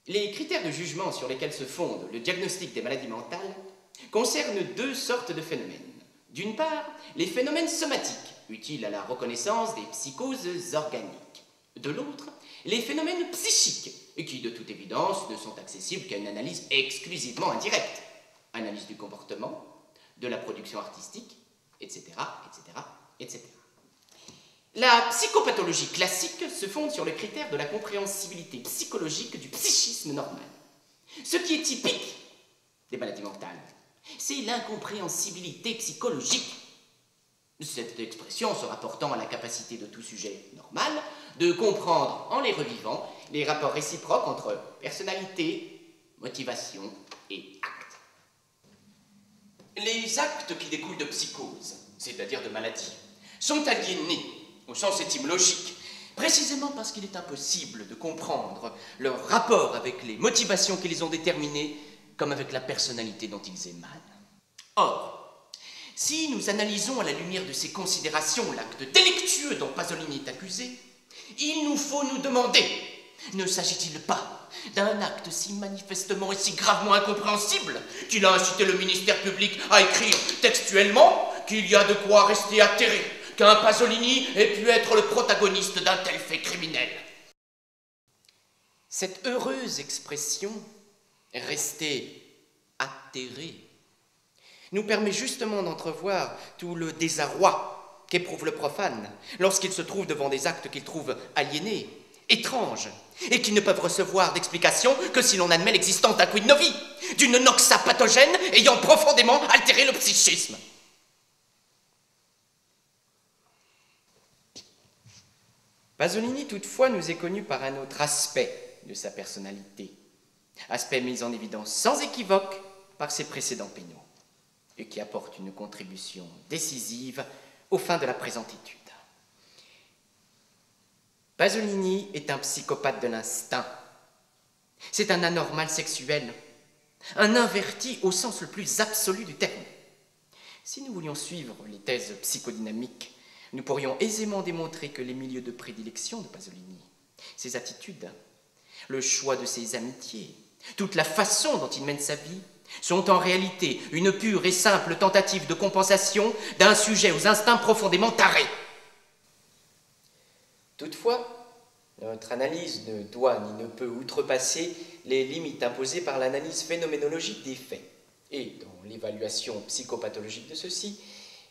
Les critères de jugement sur lesquels se fonde le diagnostic des maladies mentales concernent deux sortes de phénomènes. D'une part, les phénomènes somatiques, utiles à la reconnaissance des psychoses organiques. De l'autre, les phénomènes psychiques, qui de toute évidence ne sont accessibles qu'à une analyse exclusivement indirecte. Analyse du comportement, de la production artistique, etc., etc., etc. La psychopathologie classique se fonde sur le critère de la compréhensibilité psychologique du psychisme normal. Ce qui est typique des maladies mentales, c'est l'incompréhensibilité psychologique. Cette expression se rapportant à la capacité de tout sujet normal de comprendre, en les revivant, les rapports réciproques entre personnalité, motivation et acte. Les actes qui découlent de psychose, c'est-à-dire de maladie, sont aliénés au sens étymologique, précisément parce qu'il est impossible de comprendre leur rapport avec les motivations qui les ont déterminés, comme avec la personnalité dont ils émanent. Or, si nous analysons à la lumière de ces considérations l'acte délictueux dont Pasolini est accusé, il nous faut nous demander, ne s'agit-il pas d'un acte si manifestement et si gravement incompréhensible qu'il a incité le ministère public à écrire textuellement qu'il y a de quoi rester atterré qu'un Pasolini ait pu être le protagoniste d'un tel fait criminel? Cette heureuse expression, rester atterré, nous permet justement d'entrevoir tout le désarroi qu'éprouve le profane lorsqu'il se trouve devant des actes qu'il trouve aliénés, étranges, et qui ne peuvent recevoir d'explication que si l'on admet l'existence d'un quid novi, d'une noxa pathogène ayant profondément altéré le psychisme. Pasolini, toutefois, nous est connu par un autre aspect de sa personnalité, aspect mis en évidence sans équivoque par ses précédents pénaux, et qui apporte une contribution décisive aux fins de la présente étude. Pasolini est un psychopathe de l'instinct. C'est un anormal sexuel, un inverti au sens le plus absolu du terme. Si nous voulions suivre les thèses psychodynamiques, nous pourrions aisément démontrer que les milieux de prédilection de Pasolini, ses attitudes, le choix de ses amitiés, toute la façon dont il mène sa vie, sont en réalité une pure et simple tentative de compensation d'un sujet aux instincts profondément tarés. Toutefois, notre analyse ne doit ni ne peut outrepasser les limites imposées par l'analyse phénoménologique des faits. Et dans l'évaluation psychopathologique de ceux-ci,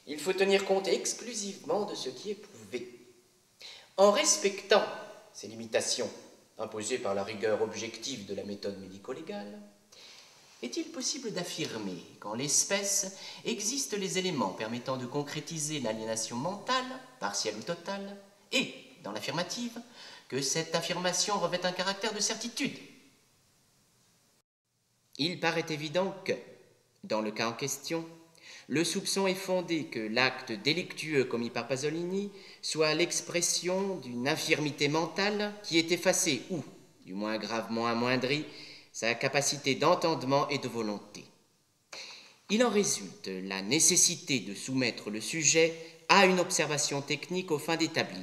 il faut tenir compte exclusivement de ce qui est prouvé. En respectant ces limitations imposées par la rigueur objective de la méthode médico-légale, est-il possible d'affirmer qu'en l'espèce existent les éléments permettant de concrétiser l'aliénation mentale, partielle ou totale, et, dans l'affirmative, que cette affirmation revêt un caractère de certitude? Il paraît évident que, dans le cas en question, le soupçon est fondé que l'acte délictueux commis par Pasolini soit l'expression d'une infirmité mentale qui ait effacé ou, du moins gravement amoindri, sa capacité d'entendement et de volonté. Il en résulte la nécessité de soumettre le sujet à une observation technique aux fins d'établir,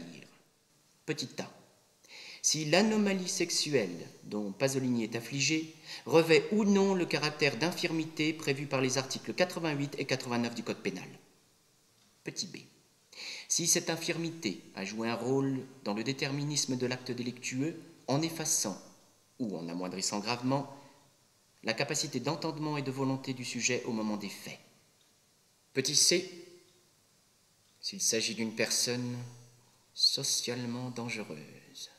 petit a, si l'anomalie sexuelle dont Pasolini est affligé revêt ou non le caractère d'infirmité prévu par les articles 88 et 89 du Code pénal. Petit b, si cette infirmité a joué un rôle dans le déterminisme de l'acte délictueux en effaçant ou en amoindrissant gravement la capacité d'entendement et de volonté du sujet au moment des faits. Petit c, s'il s'agit d'une personne socialement dangereuse.